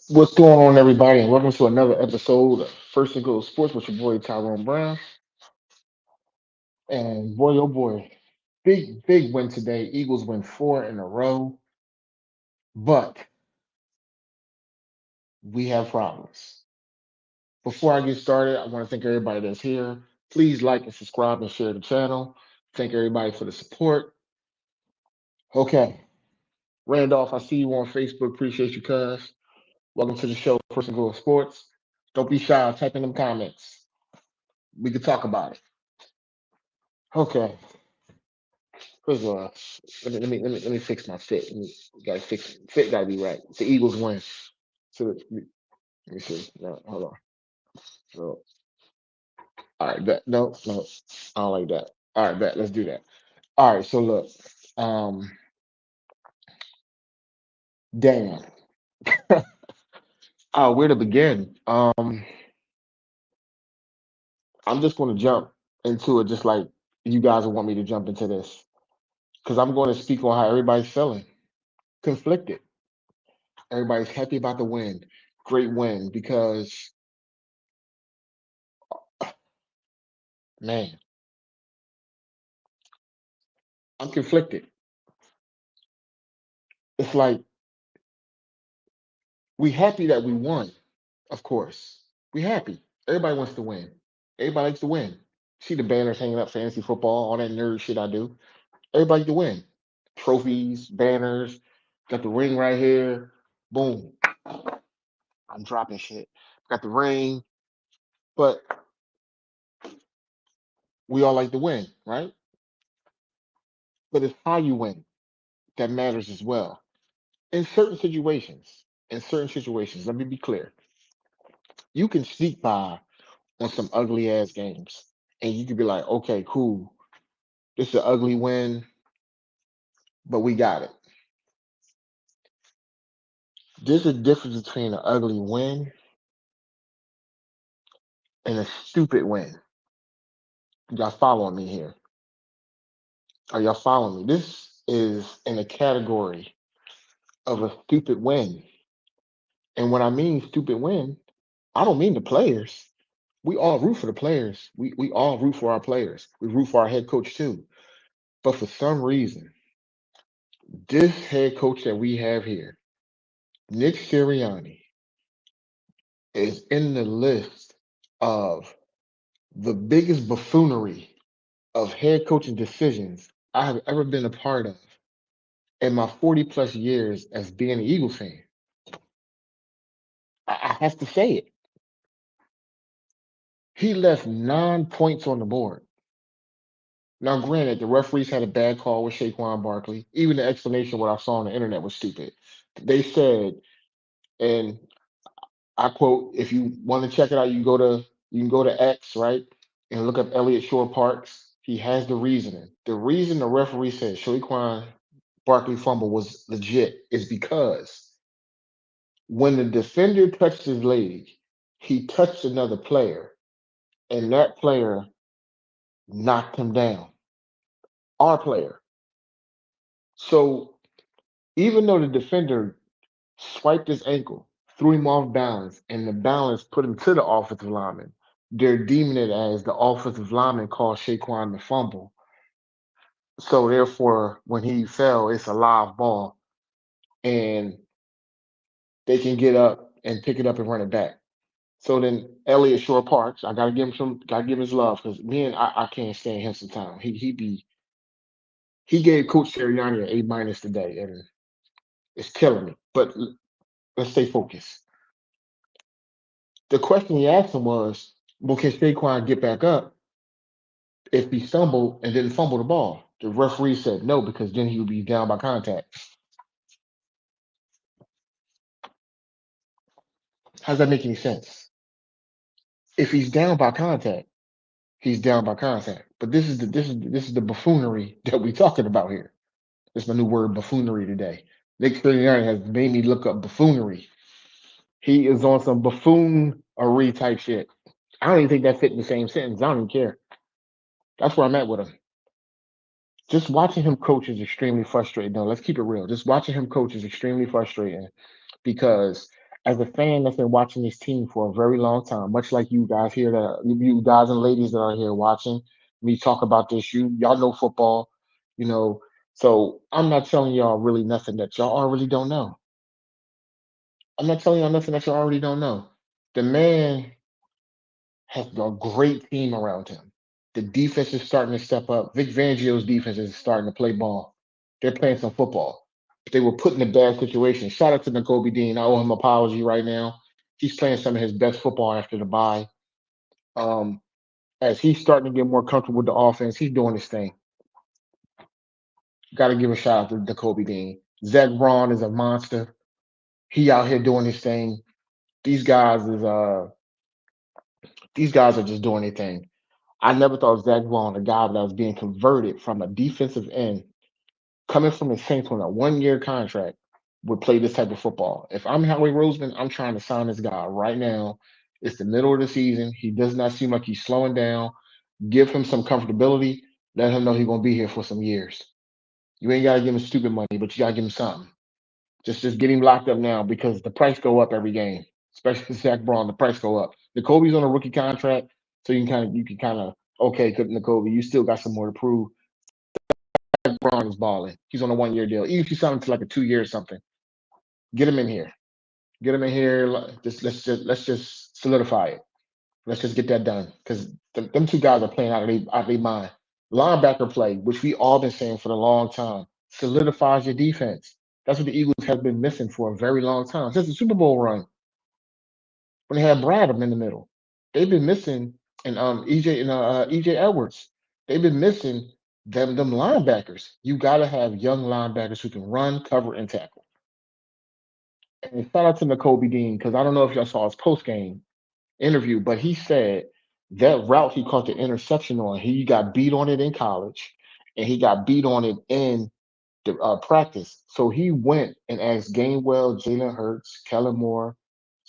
What's going on, everybody, and welcome to another episode of First and Goal Sports with your boy Tyrone Brown. And boy, oh boy, big win today. Eagles win four in a row, but we have problems. Before I get started, I want to thank everybody that's here. Please like and subscribe and share the channel. Thank everybody for the support. Okay, Randolph, I see you on Facebook. Appreciate you, cuz. Welcome to the show, First and Goal Sports. Don't be shy. Type in them comments. We can talk about it. Okay. First of all, let me fix my fit. Gotta fix fit. Gotta be right. The Eagles win. So let me see. No, hold on. So all right, bet. No, I don't like that. All right, bet. Let's do that. All right. So look, um, damn. Where to begin? I'm just gonna jump into it, just like you guys would want me to jump into this, because I'm going to speak on how everybody's feeling. Conflicted. Everybody's happy about the win. Great win because man, I'm conflicted. It's like we happy that we won, of course. We happy. Everybody wants to win. Everybody likes to win. See the banners hanging up, fantasy football, all that nerd shit I do. Everybody like to win. Trophies, banners, got the ring right here. Boom. I'm dropping shit. Got the ring, but we all like to win, right? But it's how you win that matters as well. In certain situations, let me be clear. You can sneak by on some ugly ass games. And you could be like, okay, cool. This is an ugly win, but we got it. There's a difference between an ugly win and a stupid win. Y'all following me here? Are y'all following me? This is in a category of a stupid win. And when I mean stupid win, I don't mean the players. We all root for the players. We all root for our players. We root for our head coach too. But for some reason, this head coach that we have here, Nick Sirianni, is in the list of the biggest buffoonery of head coaching decisions I have ever been a part of in my 40 plus years as being an Eagles fan. I have to say it. He left 9 points on the board. Now, granted, the referees had a bad call with Saquon Barkley. Even the explanation of what I saw on the internet was stupid. They said, and I quote, if you want to check it out, you can go to X, right? And look up Elliott Shore Parks. He has the reasoning. The reason the referee said Shaquan Barkley fumble was legit is because when the defender touched his leg, he touched another player, and that player knocked him down. Our player. So even though the defender swiped his ankle, threw him off balance, and the balance put him to the offensive lineman, they're deeming it as the offensive lineman caused Shaquan the fumble. So therefore, when he fell, it's a live ball, and they can get up and pick it up and run it back. So then Elliott Shore Parks, I gotta give him gotta give him his love because me and I can't stand him sometimes. He gave Coach Sirianni an A minus today, and it's killing me. But let's stay focused. The question he asked him was, well, can Saquon get back up if he stumbled and didn't fumble the ball? The referee said no, because then he would be down by contact. How does that make any sense? If he's down by contact, he's down by contact. But this is the buffoonery that we're talking about here. That's my new word, buffoonery today. Nick Sirianni has made me look up buffoonery. He is on some buffoonery type shit. I don't even think that fit in the same sentence. I don't even care. That's where I'm at with him. Just watching him coach is extremely frustrating. No, let's keep it real. Just watching him coach is extremely frustrating because as a fan that's been watching this team for a very long time, much like you guys here, that you guys and ladies that are here watching me talk about this, y'all know football, you know. So I'm not telling y'all really nothing that y'all already don't know. I'm not telling y'all nothing that y'all already don't know. The man has a great team around him. The defense is starting to step up. Vic Fangio's defense is starting to play ball. They're playing some football. They were put in a bad situation. Shout out to N'Kobe Dean. I owe him an apology right now. He's playing some of his best football after the bye. Um, as he's starting to get more comfortable with the offense, he's doing his thing. Got to give a shout out to N'Kobe Dean. Zach Braun is a monster. He out here doing his thing. These guys is these guys are just doing their thing. I never thought Zach Braun, a guy that was being converted from a defensive end, coming from the Saints on a 1 year contract, would play this type of football. If I'm Howie Roseman, I'm trying to sign this guy right now. It's the middle of the season. He does not seem like he's slowing down. Give him some comfortability. Let him know he's gonna be here for some years. You ain't gotta give him stupid money, but you gotta give him something. Just get him locked up now because the price go up every game. Especially Zach Braun, the price go up. N'Kobe's on a rookie contract, so you can kind of okay, N'Kobe, you still got some more to prove. Zach Braun is balling. He's on a 1 year deal. Even if you sign him to like a 2 year or something, get him in here. Get him in here. Let's just solidify it. Let's just get that done because them two guys are playing out of their mind. Linebacker play, which we all been saying for a long time, solidifies your defense. That's what the Eagles have been missing for a very long time since the Super Bowl run when they had Bradham in the middle. They've been missing and EJ Edwards. They've been missing them linebackers. You got to have young linebackers who can run, cover, and tackle. And shout out to N'Kobe Dean because I don't know if y'all saw his post game interview, but he said that route he caught the interception on, he got beat on it in college, and he got beat on it in the practice. So he went and asked Gainwell, Jalen Hurts, Kellen Moore,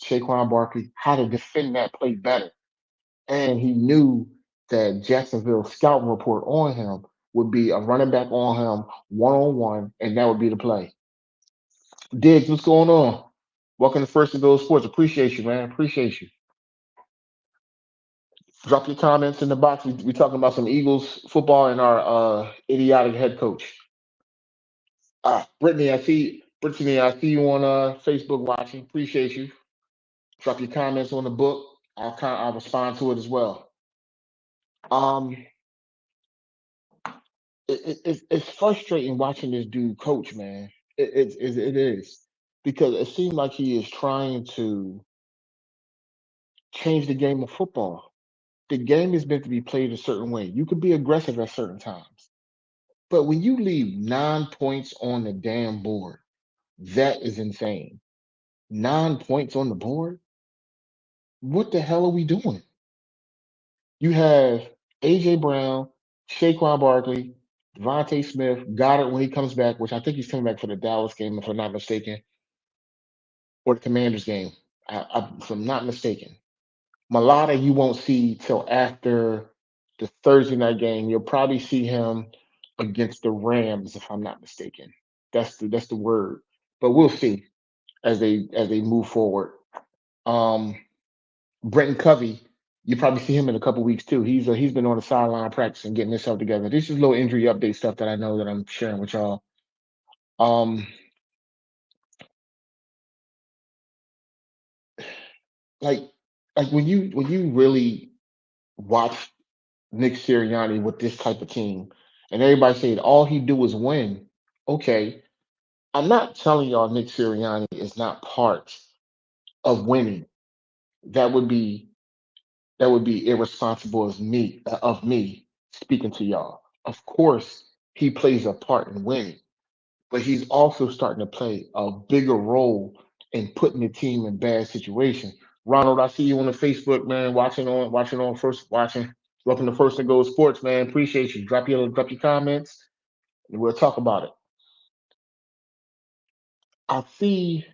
Saquon Barkley how to defend that play better. And he knew that Jacksonville's scouting report on him would be a running back on him 1-on-1, and that would be the play. Diggs, what's going on? Welcome to First and Goal Sports. Appreciate you, man. Appreciate you. Drop your comments in the box. We talking about some Eagles football and our idiotic head coach. Brittany, I see you on Facebook watching. Appreciate you. Drop your comments on the book. I'll respond to it as well. Um, it's frustrating watching this dude coach, man. It is because it seems like he is trying to change the game of football. The game is meant to be played a certain way. You can be aggressive at certain times, but when you leave 9 points on the damn board, that is insane. 9 points on the board? What the hell are we doing? You have AJ Brown, Saquon Barkley, Devontae Smith, Goddard when he comes back, which I think he's coming back for the Dallas game, if I'm not mistaken, or the Commanders game, if I'm not mistaken. Malata, you won't see till after the Thursday night game. You'll probably see him against the Rams, if I'm not mistaken. That's the word, but we'll see as they move forward. Um, Brenton Covey, you probably see him in a couple weeks too. He's been on the sideline practicing, getting himself together. This is little injury update stuff that I know that I'm sharing with y'all. Um, like when you really watch Nick Sirianni with this type of team, and everybody saying all he do is win. Okay, I'm not telling y'all Nick Sirianni is not part of winning. That would be that would be irresponsible of me speaking to y'all. Of course, he plays a part in winning, but he's also starting to play a bigger role in putting the team in bad situations. Ronald, I see you on the Facebook, man, watching. Welcome to First and Goal Sports, man. Appreciate you. Drop your comments and we'll talk about it. I see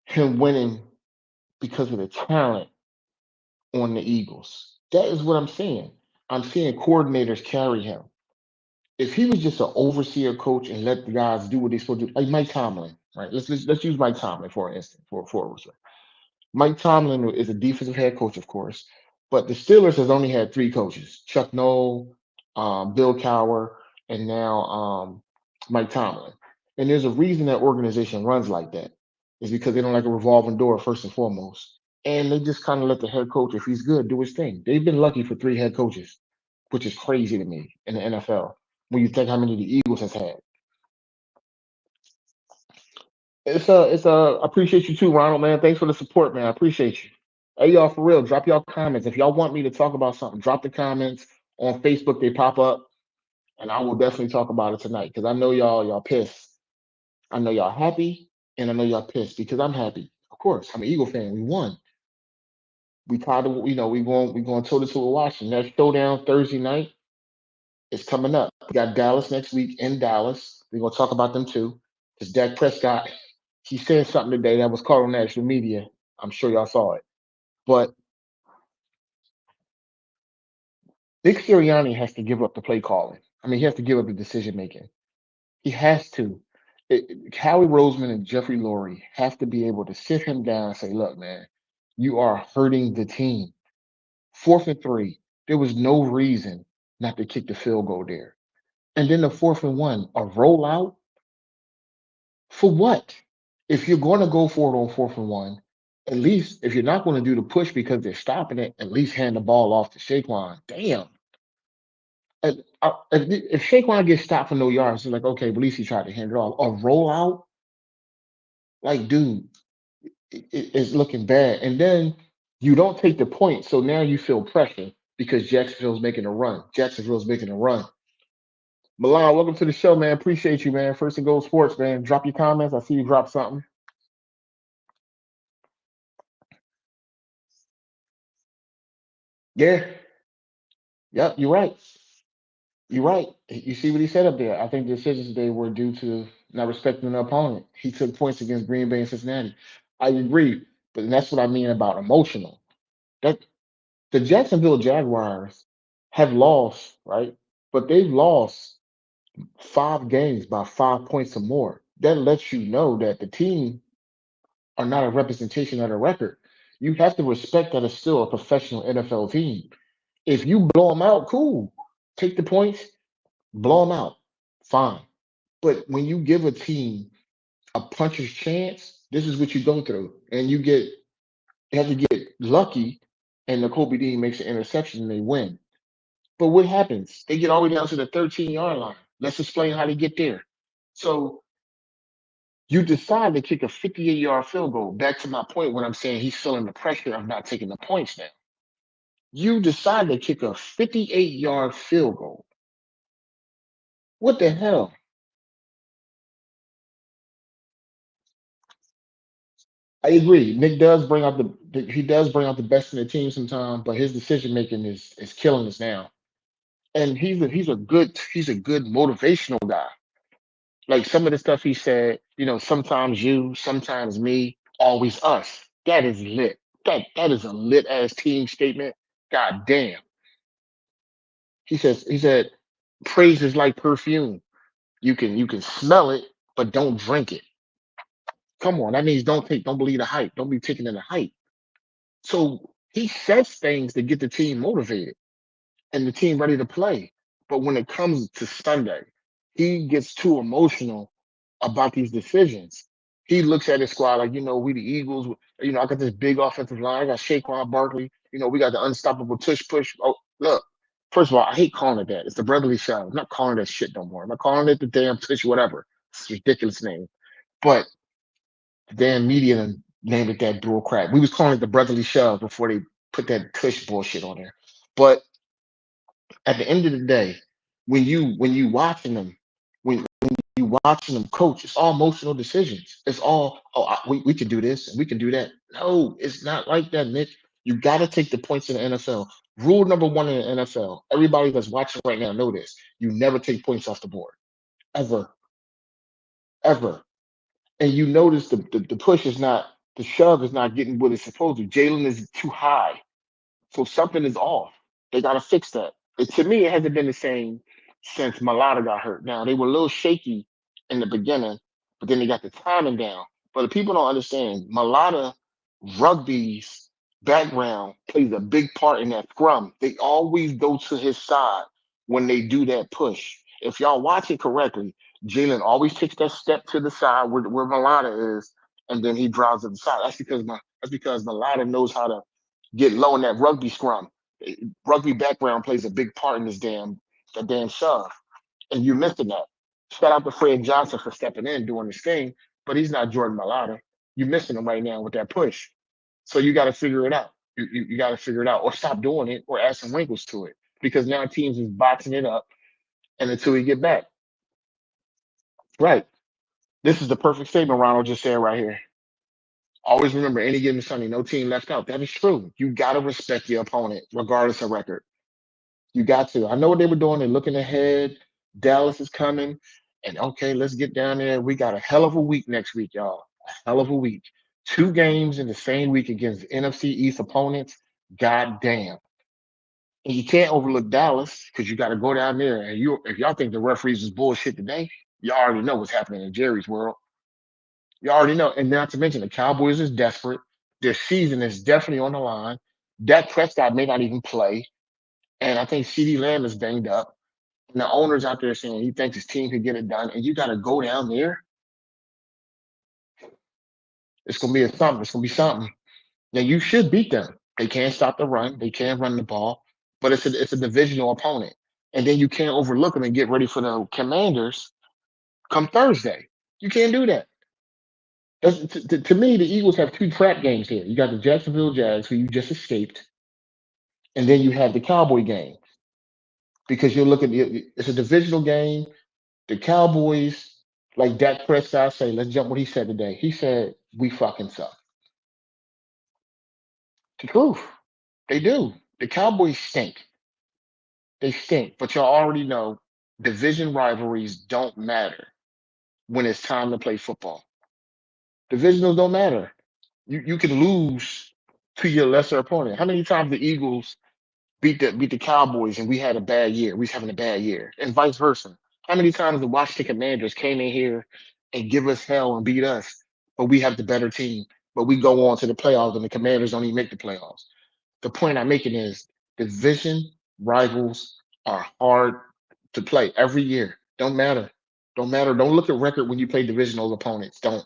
him winning because of the talent on the Eagles. That is what I'm seeing. I'm seeing coordinators carry him. If he was just an overseer coach and let the guys do what they're supposed to do, like Mike Tomlin, right? Let's use Mike Tomlin for instance, for respect. Mike Tomlin is a defensive head coach, of course, but the Steelers has only had three coaches: Chuck Noll, Bill Cowher, and now Mike Tomlin. And there's a reason that organization runs like that. Is because they don't like a revolving door first and foremost, and they just kind of let the head coach, if he's good, do his thing. They've been lucky for three head coaches, which is crazy to me in the NFL when you think how many the Eagles has had. It's appreciate you too, Ronald, man. Thanks for the support, man. I appreciate you. Hey, y'all, for real, drop y'all comments. If y'all want me to talk about something, drop the comments on Facebook. They pop up, and I will definitely talk about it tonight because I know y'all pissed. I know y'all happy, and I know y'all pissed because I'm happy. Of course, I'm an Eagle fan. We won. We tied. We going toe to toe with Washington. That showdown Thursday night is coming up. We got Dallas next week in Dallas. We're gonna talk about them too because Dak Prescott. He said something today that was caught on national media. I'm sure y'all saw it. But Nick Sirianni has to give up the play calling. I mean, he has to give up the decision making. He has to. Howie Roseman and Jeffrey Lurie have to be able to sit him down and say, "Look, man, you are hurting the team. 4th and 3. There was no reason not to kick the field goal there. And then the 4th and 1, a rollout for what? If you're going to go for it on 4th and 1, at least if you're not going to do the push because they're stopping it, at least hand the ball off to Saquon. Damn. If Saquon gets stopped for no yards, it's like, okay, but at least he tried to hand it off. A rollout, like, dude, it's looking bad. And then you don't take the point, so now you feel pressure because Jacksonville's making a run. Jacksonville's making a run. Milan, welcome to the show, man. Appreciate you, man. First and Goal Sports, man. Drop your comments. I see you drop something. Yeah, yep, you're right. You're right. You see what he said up there. I think the decisions today were due to not respecting the opponent. He took points against Green Bay and Cincinnati. I agree, but that's what I mean about emotional. That the Jacksonville Jaguars have lost, right? But they've lost 5 games by 5 points or more. That lets you know that the team are not a representation of the record. You have to respect that it's still a professional NFL team. If you blow them out, cool. Take the points, blow them out, fine. But when you give a team a puncher's chance, this is what you go through, and you have to get lucky, and the Kobe Dean makes an interception and they win. But what happens? They get all the way down to the 13-yard line. Let's explain how they get there. So you decide to kick a 58-yard field goal. Back to my point when I'm saying he's feeling the pressure of not taking the points now. You decide to kick a 58-yard field goal. What the hell? I agree. Nick does bring out he does bring out the best in the team sometimes, but his decision making is killing us now. And he's a good motivational guy. Like some of the stuff he said, sometimes you, sometimes me, always us. That is lit. That is a lit ass team statement. God damn. He said praise is like perfume. You can smell it, but don't drink it. Come on, that means don't believe the hype. Don't be taking in the hype. So he says things to get the team motivated and the team ready to play. But when it comes to Sunday, he gets too emotional about these decisions. He looks at his squad like, we the Eagles. I got this big offensive line. I got Saquon Barkley. We got the unstoppable tush push. Oh, look. First of all, I hate calling it that. It's the Beverly Shell. I'm not calling that shit no more. I'm not calling it the damn tush, whatever. It's a ridiculous name. But the damn media done named it that bull crap. We was calling it the brotherly shove before they put that tush bullshit on there. But at the end of the day, when you watching them, when you watching them coach, it's all emotional decisions. It's all, we can do this and we can do that. No, it's not like that, Nick. You got to take the points in the NFL. Rule number one in the NFL. Everybody that's watching right now know this. You never take points off the board, ever, ever. And you notice the push is not, the shove is not getting what it's supposed to. Jalen is too high. So something is off. They got to fix that. To me, it hasn't been the same since Malata got hurt. Now, they were a little shaky in the beginning, but then they got the timing down. But the people don't understand, Malata Rugby's background plays a big part in that scrum. They always go to his side when they do that push. If y'all watch it correctly, Jalen always takes that step to the side where Malata is, and then he drives to the side. That's because Malata knows how to get low in that rugby scrum. Rugby background plays a big part in this damn shove, and you're missing that. Shout out to Fred Johnson for stepping in doing his thing, but he's not Jordan Malata. You're missing him right now with that push. So you got to figure it out. You got to figure it out, or stop doing it, or add some wrinkles to it, because now teams is boxing it up, and until we get back, right? This is the perfect statement Ronald just said right here. Always remember, any given Sunday, no team left out. That is true. You got to respect your opponent, regardless of record. You got to. I know what they were doing. They're looking ahead. Dallas is coming. And okay, let's get down there. We got a hell of a week next week, y'all. A hell of a week. Two games in the same week against NFC East opponents. God damn. And you can't overlook Dallas because you got to go down there. And if y'all think the referees is bullshit today, you already know what's happening in Jerry's world. You already know. And not to mention, the Cowboys is desperate. Their season is definitely on the line. Dak Prescott may not even play. And I think CeeDee Lamb is banged up. And the owner's out there saying he thinks his team could get it done. And you got to go down there. It's going to be something. It's going to be something. Now, you should beat them. They can't stop the run. They can't run the ball. But it's a divisional opponent. And then you can't overlook them and get ready for the Commanders come Thursday. You can't do that. To me, the Eagles have two trap games here. You got the Jacksonville Jags, who you just escaped, and then you have the Cowboy game because you're looking. It's a divisional game. The Cowboys, like Dak Prescott say, let's jump what he said today. He said, "We fucking suck." The truth, they do. The Cowboys stink. They stink. But y'all already know division rivalries don't matter when it's time to play football. Divisionals don't matter. You can lose to your lesser opponent. How many times the Eagles beat the Cowboys and we had a bad year? We was having a bad year, and vice versa. How many times the Washington Commanders came in here and give us hell and beat us, but we have the better team, but we go on to the playoffs and the Commanders don't even make the playoffs? The point I'm making is division rivals are hard to play every year. Don't matter. Don't matter. Don't look at record when you play divisional opponents. Don't.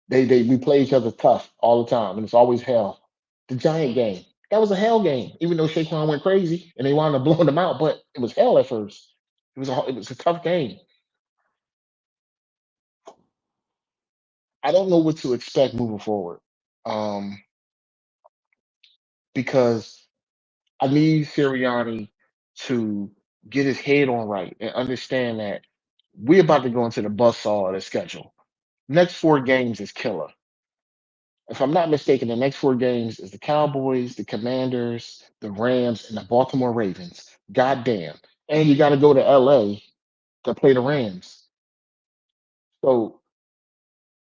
We play each other tough all the time, and it's always hell. The Giant game, that was a hell game, even though Saquon went crazy and they wound up blowing them out, but it was hell at first. It was a tough game. I don't know what to expect moving forward, um, because I need Sirianni to get his head on right and understand that we're about to go into the buzzsaw of the schedule. Next four games is killer. If I'm not mistaken, the next four games is the Cowboys, the Commanders, the Rams, and the Baltimore Ravens. Goddamn. And you got to go to LA to play the Rams. So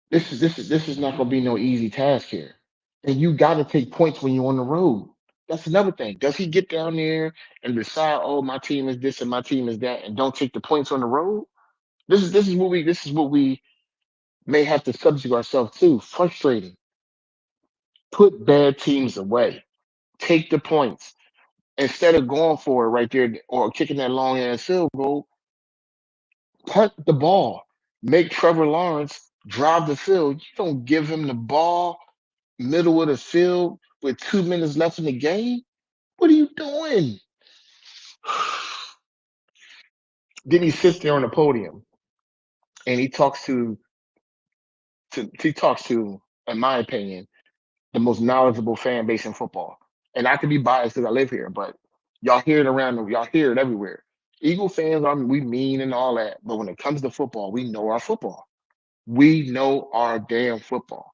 this is not going to be no easy task here. And you got to take points when you're on the road. That's another thing. Does he get down there and decide, oh, my team is this and my team is that, and don't take the points on the road? This is what we may have to subject ourselves to. Frustrating. Put bad teams away. Take the points instead of going for it right there or kicking that long ass field goal. Punt the ball. Make Trevor Lawrence drive the field. You don't give him the ball middle of the field with 2 minutes left in the game. What are you doing? Then he sits there on the podium and he talks to, in my opinion, the most knowledgeable fan base in football. And I could be biased because I live here, but y'all hear it everywhere. Eagle fans, we mean and all that, but when it comes to football, we know our football. We know our damn football.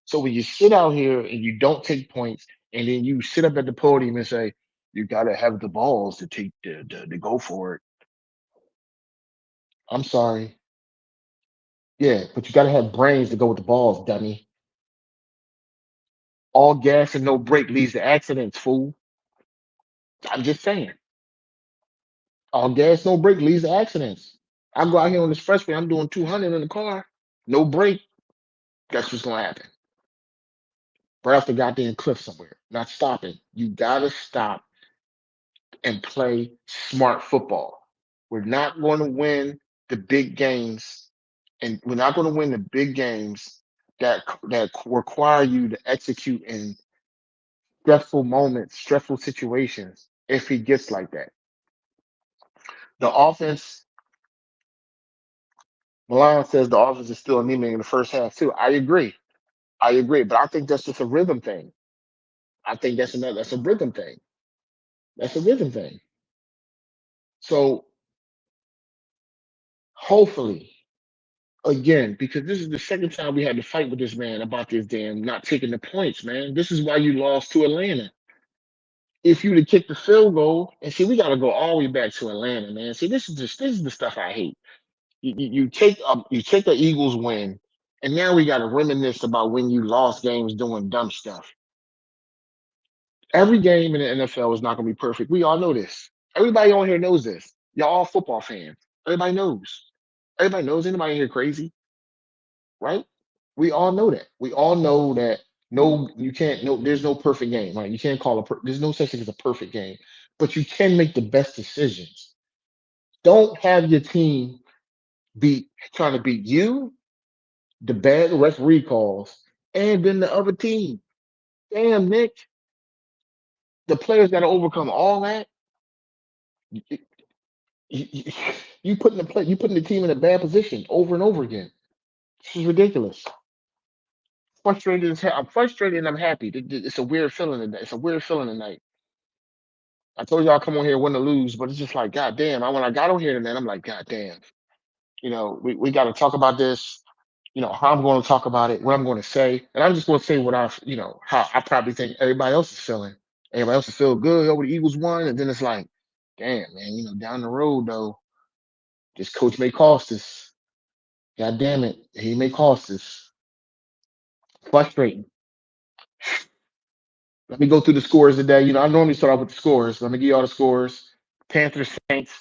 So when you sit out here and you don't take points, and then you sit up at the podium and say, you gotta have the balls to take to go for it. I'm sorry. Yeah, but you gotta have brains to go with the balls, dummy. All gas and no brake leads to accidents, fool. I'm just saying. All gas, no brake leads to accidents. I go out here on this freshman, I'm doing 200 in the car, no brake. That's what's gonna happen. right off the goddamn cliff somewhere. Not stopping. You gotta stop and play smart football. We're not going to win the big games, and we're not going to win the big games that require you to execute in stressful moments, stressful situations. If he gets like that, the offense. Milan says the offense is still anemic in the first half too. I agree. I agree, but I think that's just a rhythm thing. I think that's a rhythm thing. That's a rhythm thing. So hopefully, again, because this is the second time we had to fight with this man about this damn not taking the points, man. This is why you lost to Atlanta. If you'd have kicked the field goal, and see, we got to go all the way back to Atlanta, man. See, this is the stuff I hate. You take the Eagles win, and now we got to reminisce about when you lost games doing dumb stuff. Every game in the NFL is not going to be perfect. We all know this. Everybody on here knows this. Y'all all football fans. Everybody knows. Everybody knows. Anybody here crazy, right? We all know that. We all know that. No, you can't. No, there's no perfect game, right? You can't call there's no such thing as a perfect game, but you can make the best decisions. Don't have your team be trying to beat you, the bad referee calls, and then the other team. Damn, Nick, the players got to overcome all that. You, you, you putting you putting the team in a bad position over and over again. This is ridiculous. Frustrated as hell. I'm frustrated and I'm happy. It's a weird feeling today. It's a weird feeling tonight. I told y'all come on here win or lose, but it's just like, God damn. When I got on here tonight, I'm like, God damn. We got to talk about this. How I'm going to talk about it, what I'm going to say, and I'm just going to say what how I probably think everybody else is feeling. Everybody else is feel good over the Eagles won, and then it's like, damn, man, down the road though, this coach may cost us. God damn it, he may cost us. Frustrating. Let me go through the scores today. I normally start off with the scores. Let me give you all the scores. Panthers Saints.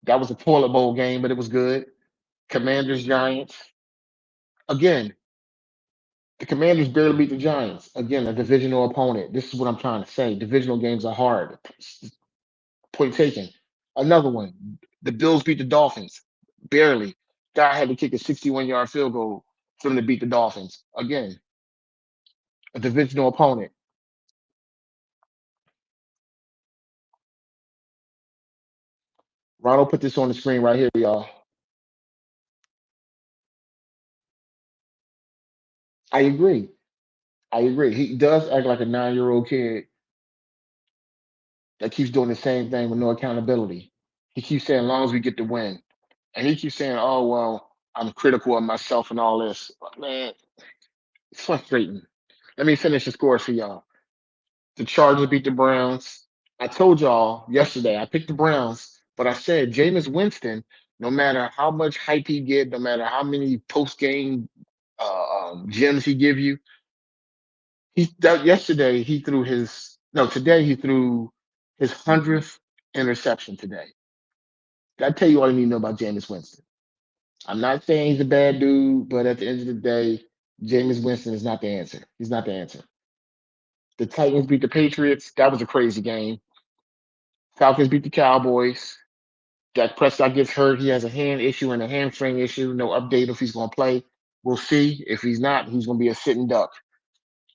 That was a toilet bowl game, but it was good. Commanders Giants. Again, the Commanders barely beat the Giants. Again, a divisional opponent. This is what I'm trying to say. Divisional games are hard. Point taken. Another one. The Bills beat the Dolphins. Barely. Guy had to kick a 61-yard field goal for them to beat the Dolphins. Again, a divisional opponent. Ronald put this on the screen right here, y'all. I agree. I agree. He does act like a 9-year-old kid that keeps doing the same thing with no accountability. He keeps saying, as long as we get the win. And he keeps saying, oh, well, I'm critical of myself and all this. But man, it's frustrating. Let me finish the scores for y'all. The Chargers beat the Browns. I told y'all yesterday, I picked the Browns, but I said Jameis Winston, no matter how much hype he get, no matter how many post-game gems he give you, yesterday he threw his no today he threw his 100th interception today. That tell you all you need to know about Jameis Winston. I'm not saying he's a bad dude, but at the end of the day, Jameis Winston is not the answer. He's not the answer. The Titans beat the Patriots. That was a crazy game. Falcons beat the Cowboys. Dak Prescott gets hurt. He has a hand issue and a hamstring issue. No update if he's going to play. We'll see. If he's not, he's going to be a sitting duck.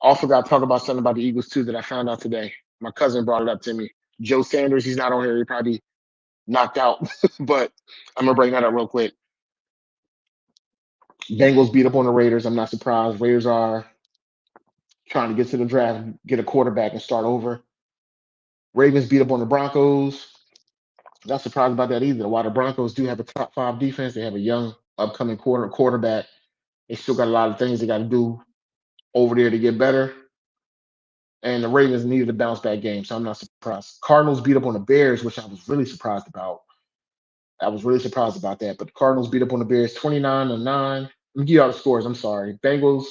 Also, got to talk about something about the Eagles too that I found out today. My cousin brought it up to me. Joe Sanders, he's not on here. He probably knocked out, but I'm gonna bring that up real quick. Bengals beat up on the Raiders. I'm not surprised. Raiders are trying to get to the draft, get a quarterback, and start over. Ravens beat up on the Broncos. Not surprised about that either. While the Broncos do have a top 5 defense, they have a young upcoming quarterback. They still got a lot of things they got to do over there to get better. And the Ravens needed a bounce back game, so I'm not surprised. Cardinals beat up on the Bears, which I was really surprised about. I was really surprised about that. But the Cardinals beat up on the Bears 29-9. Let me give you all the scores. I'm sorry. Bengals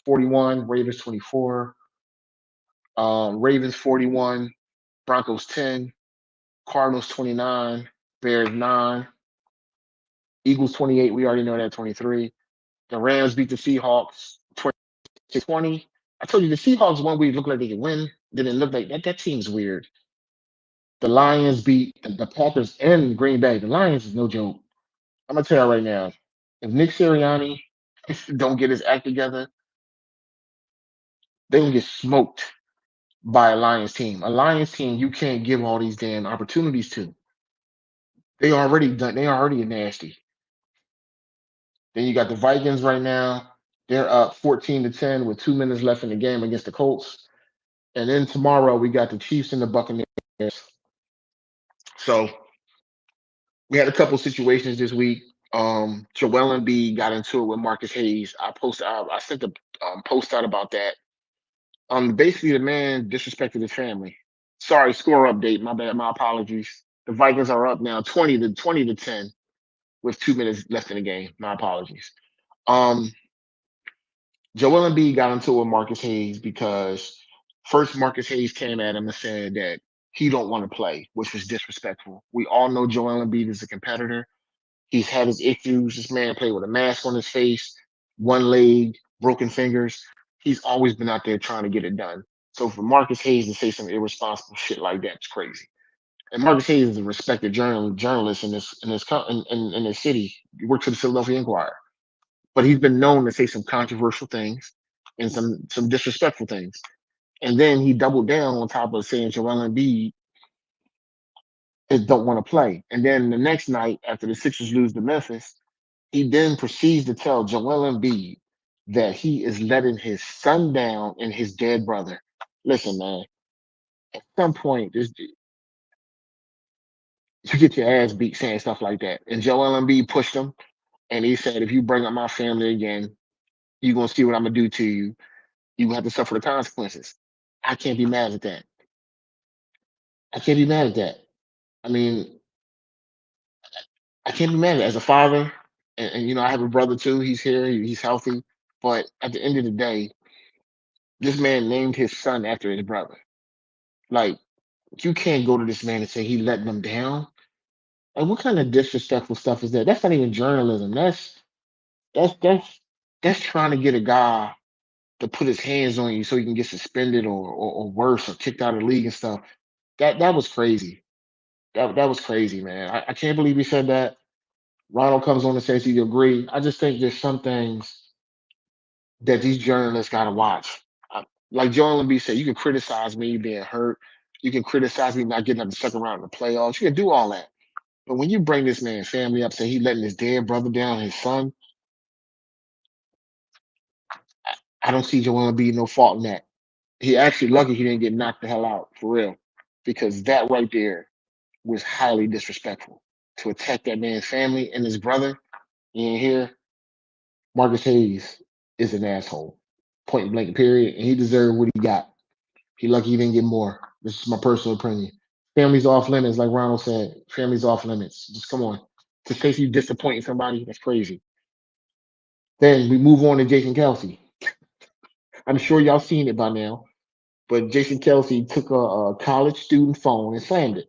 41, Raiders 24, Ravens 41, Broncos 10, Cardinals 29, Bears 9, Eagles 28. We already know that 23. The Rams beat the Seahawks 20. I told you the Seahawks one week looked like they could win. Then it looked like that. That seems weird. The Lions beat the Packers and Green Bay. The Lions is no joke. I'm gonna tell you right now. If Nick Sirianni don't get his act together, they gonna get smoked by a Lions team. A Lions team you can't give all these damn opportunities to. They already done. They already nasty. Then you got the Vikings right now. They're up 14-10 with 2 minutes left in the game against the Colts. And then tomorrow we got the Chiefs and the Buccaneers. So we had a couple situations this week. Joel Embiid got into it with Marcus Hayes. I sent a post out about that. Basically the man disrespected his family. Sorry, score update. My bad. My apologies. The Vikings are up now 20-10 with 2 minutes left in the game. My apologies. Um, Joel Embiid got into it with Marcus Hayes because first Marcus Hayes came at him and said that he don't want to play, which was disrespectful. We all know Joel Embiid is a competitor. He's had his issues. This man played with a mask on his face, one leg, broken fingers. He's always been out there trying to get it done. So for Marcus Hayes to say some irresponsible shit like that is crazy. And Marcus Hayes is a respected journalist in this city. He works for the Philadelphia Inquirer, but he's been known to say some controversial things and some disrespectful things. And then he doubled down on top of saying Joel Embiid don't want to play. And then the next night, after the Sixers lose to Memphis, he then proceeds to tell Joel Embiid that he is letting his son down and his dead brother. Listen, man, at some point, you get your ass beat saying stuff like that. And Joel Embiid pushed him, and he said, if you bring up my family again, you're going to see what I'm going to do to you. You have to suffer the consequences. I can't be mad at that. I can't be mad at that. I mean, I can't be mad at it. As a father, and I have a brother too. He's here. He's healthy. But at the end of the day, this man named his son after his brother. Like, you can't go to this man and say he letting them down. Like, what kind of disrespectful stuff is that? That's not even journalism. That's that's that's trying to get a guy to put his hands on you so he can get suspended or worse or kicked out of the league and stuff. That was crazy. That was crazy, man. I can't believe he said that. Ronald comes on and says he agree. I just think there's some things that these journalists got to watch. Like Joel Embiid said, you can criticize me being hurt. You can criticize me not getting up the second round of the playoffs. You can do all that. But when you bring this man's family up, say he letting his dead brother down, his son, I don't see Joel Embiid no fault in that. He actually lucky he didn't get knocked the hell out for real, because that right there was highly disrespectful to attack that man's family and his brother. And here, Marcus Hayes is an asshole, point blank, period. And he deserved what he got. He lucky he didn't get more. This is my personal opinion. Family's off limits, like Ronald said. Family's off limits. Just come on. To say you disappointing somebody, that's crazy. Then we move on to Jason Kelsey. I'm sure y'all seen it by now, but Jason Kelsey took a college student phone and slammed it.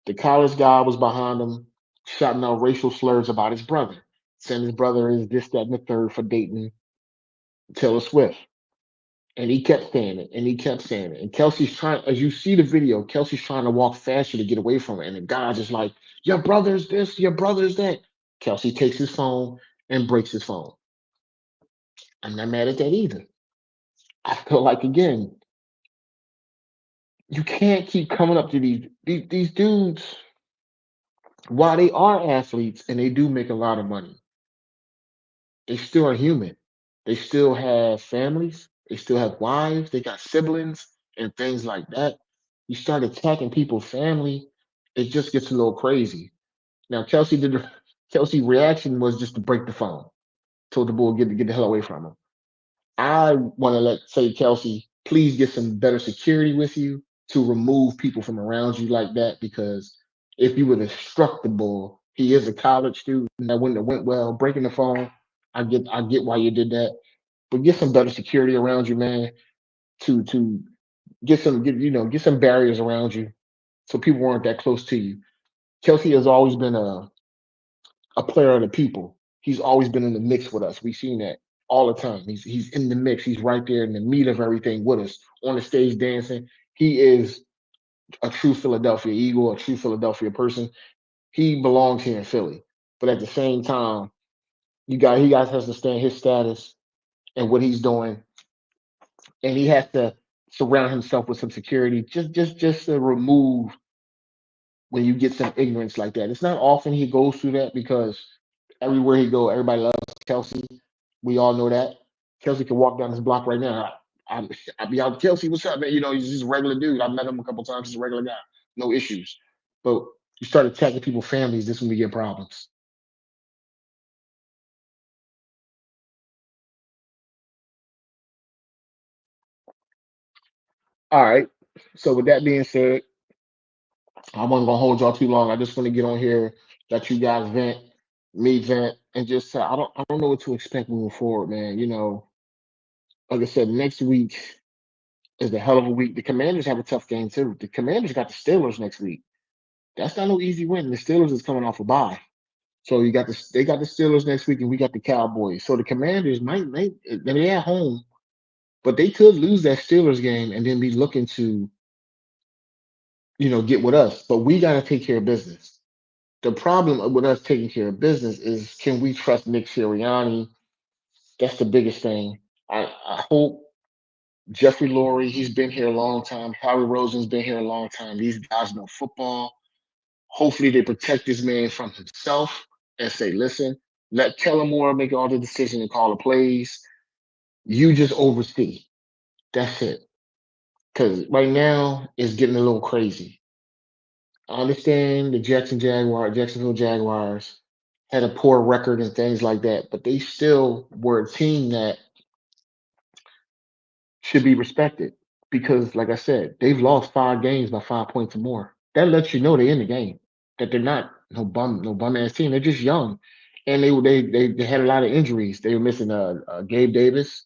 The college guy was behind him, shouting out racial slurs about his brother, saying his brother is this, that, and the third for dating Taylor Swift. And he kept saying it, and he kept saying it. And Kelsey's trying, as you see the video, Kelsey's trying to walk faster to get away from it. And the guy's just like, your brother's this, your brother's that. Kelsey takes his phone and breaks his phone. I'm not mad at that either. I feel like, again, you can't keep coming up to these dudes while they are athletes and they do make a lot of money. They still are human. They still have families. They still have wives. They got siblings and things like that. You start attacking people's family, it just gets a little crazy. Now Kelsey reaction was just to break the phone. Told the bull get the hell away from him. I want to say Kelsey, please get some better security with you to remove people from around you like that, because if you would have struck the bull, he is a college student. That wouldn't have went well. Breaking the phone, I get why you did that, but get some better security around you, man. To get some barriers around you so people weren't that close to you. Kelsey has always been a player of the people. He's always been in the mix with us. We've seen that. all the time. He's in the mix. He's right there in the meat of everything with us on the stage dancing. He is a true Philadelphia Eagle, a true Philadelphia person. He belongs here in Philly. But at the same time, he guys has to stand his status and what he's doing, and he has to surround himself with some security, just to remove when you get some ignorance like that. It's not often he goes through that because everywhere he go, everybody loves Kelsey. We all know that. Kelsey can walk down this block right now. I be out, Kelsey, what's up, man? You know, he's just a regular dude. I've met him a couple times. He's a regular guy. No issues. But you start attacking people's families, this is when we get problems. All right. So with that being said, I wasn't gonna hold y'all too long. I just want to get on here, let you guys vent, me vent, and just say I don't know what to expect moving forward, man. You know, like I said, next week is a hell of a week. The Commanders have a tough game too. The Commanders got the Steelers next week. That's not no easy win. The Steelers is coming off a bye. So they got the Steelers next week, and we got the Cowboys. So the Commanders might they're at home, but they could lose that Steelers game and then be looking to get with us. But we got to take care of business. The problem with us taking care of business is, can we trust Nick Sirianni? That's the biggest thing. I hope Jeffrey Lurie, he's been here a long time. Howie Roseman's been here a long time. These guys know football. Hopefully they protect this man from himself and say, listen, let Kellen Moore make all the decisions and call the plays. You just oversee. That's it. Because right now it's getting a little crazy. I understand the Jacksonville Jaguars had a poor record and things like that, but they still were a team that should be respected because, like I said, they've lost 5 games by 5 points or more. That lets you know they're in the game, that they're not no bum ass team. They're just young, and they had a lot of injuries. They were missing Gabe Davis.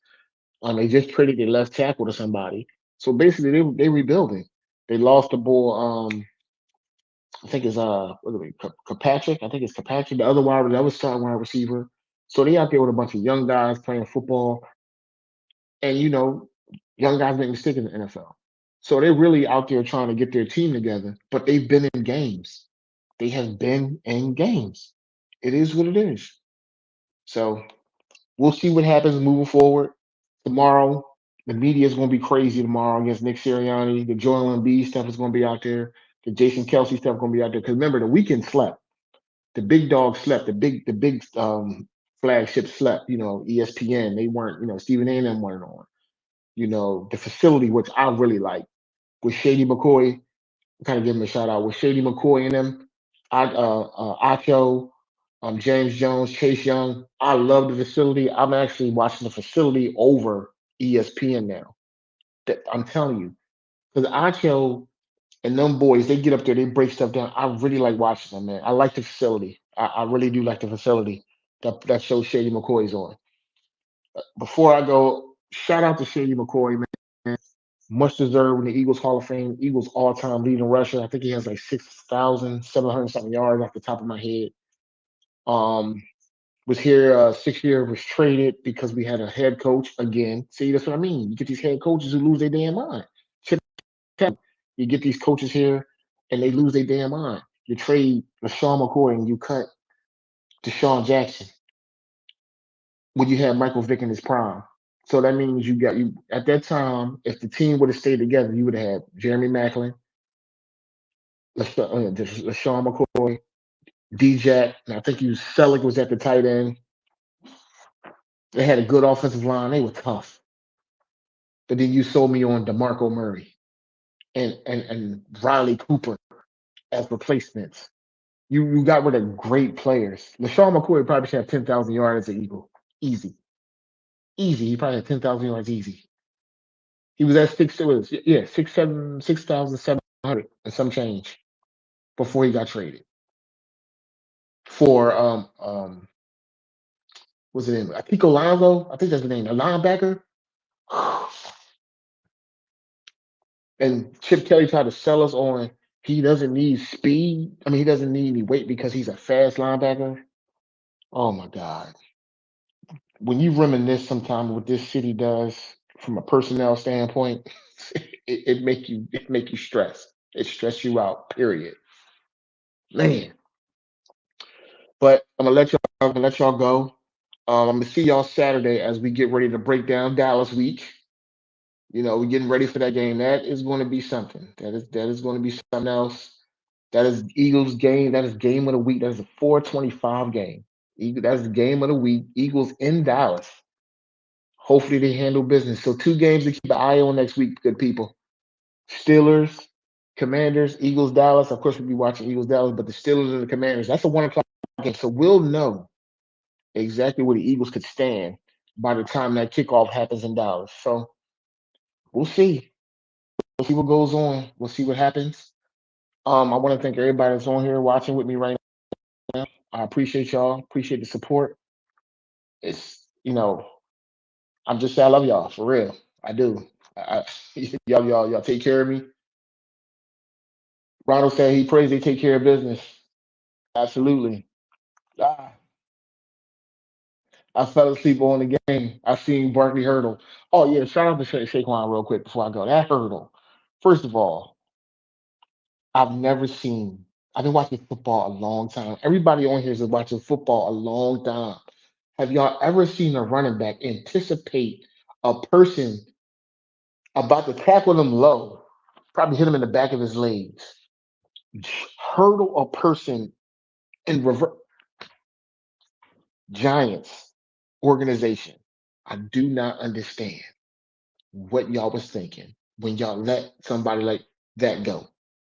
They just traded their left tackle to somebody. So basically, they rebuilding. They lost the ball. I think it's what are Kirkpatrick. I think it's Kirkpatrick. The other starting wide receiver. So they out there with a bunch of young guys playing football, and young guys make mistakes in the NFL. So they're really out there trying to get their team together. But they've been in games. They have been in games. It is what it is. So we'll see what happens moving forward. Tomorrow, the media is going to be crazy tomorrow against Nick Sirianni. The Joel Embiid stuff is going to be out there. The Jason Kelsey stuff is going to be out there. Because remember, the weekend slept. The big dog slept. The big flagship slept. ESPN. They weren't. Stephen A. and them weren't on. The facility, which I really like, with Shady McCoy. Kind of give him a shout out with Shady McCoy and them. Acho, James Jones, Chase Young. I love the facility. I'm actually watching the facility over ESPN now. I'm telling you, because Acho and them boys, they get up there, they break stuff down. I really like watching them, man. I like the facility. I really do like the facility that show Shady McCoy is on. Before I go, shout out to Shady McCoy, man. Much deserved in the Eagles Hall of Fame. Eagles all time leading rusher. I think he has like 6,700 something yards off the top of my head. Um, was here 6 years, was traded because we had a head coach again. See, that's what I mean. You get these head coaches who lose their damn mind. You get these coaches here and they lose their damn mind. You trade LaShawn McCoy and you cut Deshaun Jackson when you had Michael Vick in his prime. So that means you at that time, if the team would have stayed together, you would have had Jeremy Maclin, LaShawn McCoy, D-Jack, and I think Selleck was at the tight end. They had a good offensive line. They were tough. But then you sold me on DeMarco Murray and Riley Cooper as replacements. You got rid of great players. LaShawn McCoy probably should have 10,000 yards as an Eagle. Easy. Easy. He probably had 10,000 yards easy. He was at yeah, 6,700 and some change before he got traded for what's the name? Pico Lonzo. I think that's the name. A linebacker. And Chip Kelly tried to sell us on he doesn't need speed. I mean, he doesn't need any weight because he's a fast linebacker. Oh my God. when you reminisce sometimes what this city does from a personnel standpoint, it make you stress. It stress you out. Period. Man. But I'm gonna let y'all go. I'm gonna see y'all Saturday as we get ready to break down Dallas week. We're getting ready for that game. That is going to be something. That is going to be something else. That is Eagles game. That is game of the week. That is a 425 game. That's the game of the week. Eagles in Dallas. Hopefully they handle business. So two games to keep an eye on next week, good people. Steelers, Commanders, Eagles, Dallas. Of course, we'll be watching Eagles, Dallas, but the Steelers and the Commanders. That's a 1 o'clock game. So we'll know exactly where the Eagles could stand by the time that kickoff happens in Dallas. So we'll see. We'll see what goes on. We'll see what happens. I want to thank everybody that's on here watching with me right now. I appreciate y'all. Appreciate the support. It's I'm just saying I love y'all for real. I do. Y'all take care of me. Ronald said he prays they take care of business. Absolutely. Ah, I fell asleep on the game. I seen Barkley hurdle. Oh yeah, shout out to Saquon real quick before I go. That hurdle. First of all, I've never seen. I've been watching football a long time. Everybody on here is watching football a long time. Have y'all ever seen a running back anticipate a person about to tackle him low, probably hit him in the back of his legs, hurdle a person in reverse? Giants organization. I do not understand what y'all was thinking when y'all let somebody like that go.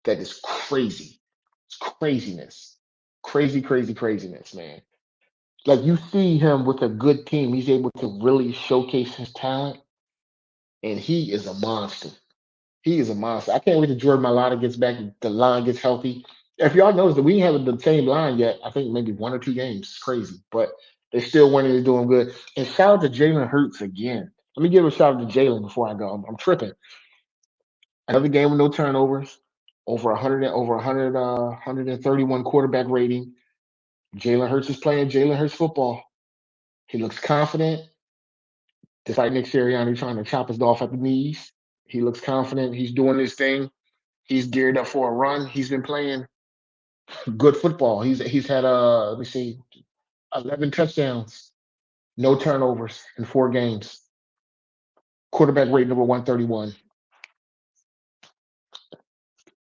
That is crazy. It's craziness. Crazy, crazy, craziness, man. Like you see him with a good team, he's able to really showcase his talent, and he is a monster. He is a monster. I can't wait till Jordan Mailata gets back, the line gets healthy. If y'all notice that we haven't the same line yet, I think maybe 1 or 2 games. It's crazy, but they're still winning. They're doing good. And shout out to Jalen Hurts again. Let me give a shout out to Jalen before I go. I'm tripping. Another game with no turnovers, over 100, 131 quarterback rating. Jalen Hurts is playing Jalen Hurts football. He looks confident, despite Nick Sirianni trying to chop his off at the knees. He looks confident. He's doing his thing. He's geared up for a run. He's been playing good football. He's had let me see, 11 touchdowns, no turnovers in 4 games. Quarterback rate number 131.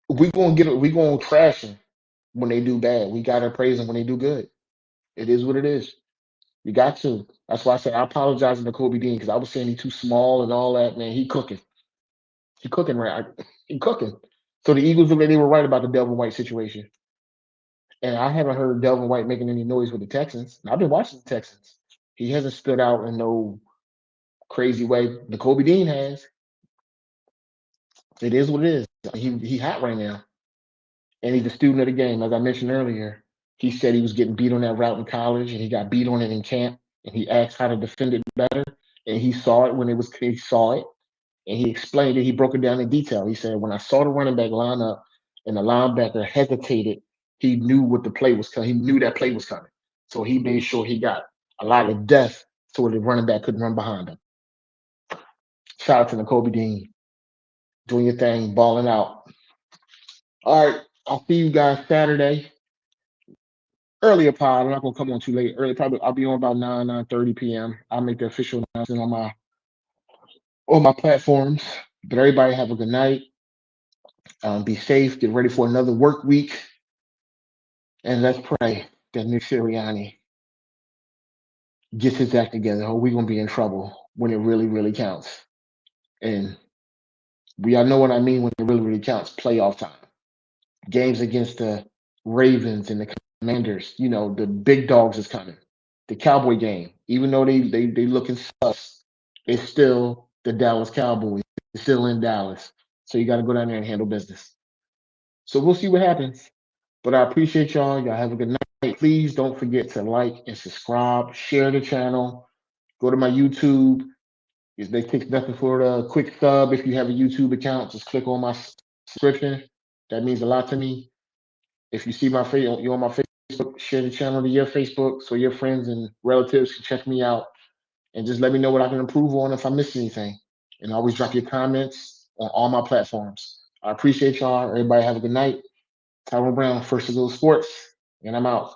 We gonna trash them when they do bad. We gotta praise them when they do good. It is what it is. You got to. That's why I said I apologize to Kobe Dean because I was saying he's too small and all that. Man, he cooking. He cooking right. He cooking. So the Eagles, they were right about the Delvin White situation. And I haven't heard Delvin White making any noise with the Texans. And I've been watching the Texans. He hasn't stood out in no crazy way. Kobe Dean has. It is what it is. He hot right now. And he's a student of the game. As I mentioned earlier, he said he was getting beat on that route in college and he got beat on it in camp. And he asked how to defend it better. And he saw it when he saw it. And he explained it. He broke it down in detail. He said, when I saw the running back line up and the linebacker hesitated, he knew what the play was coming. He knew that play was coming. So he made sure he got a lot of depth so the running back couldn't run behind him. Shout out to Kobe Dean. Doing your thing, balling out. All right. I'll see you guys Saturday. Earlier pod. I'm not gonna come on too late. Early, probably I'll be on about 9:30 p.m. I'll make the official announcement on my platforms. But everybody have a good night. Be safe. Get ready for another work week. And let's pray that Nick Sirianni gets his act together, or we're gonna be in trouble when it really, really counts. And we all know what I mean when it really, really counts. Playoff time, games against the Ravens and the Commanders. The big dogs is coming. The Cowboy game, even though they looking sus, it's still the Dallas Cowboys. It's still in Dallas, so you got to go down there and handle business. So we'll see what happens. But I appreciate y'all. Y'all have a good night. Please don't forget to like and subscribe, share the channel, go to my YouTube. They take nothing for the quick sub. If you have a YouTube account, just click on my subscription. That means a lot to me. If you see my face, you're on my Facebook, share the channel to your Facebook so your friends and relatives can check me out. and just let me know what I can improve on if I missed anything. And always drop your comments on all my platforms. I appreciate y'all. Everybody have a good night. Tyrone Brown, First of Little Sports, and I'm out.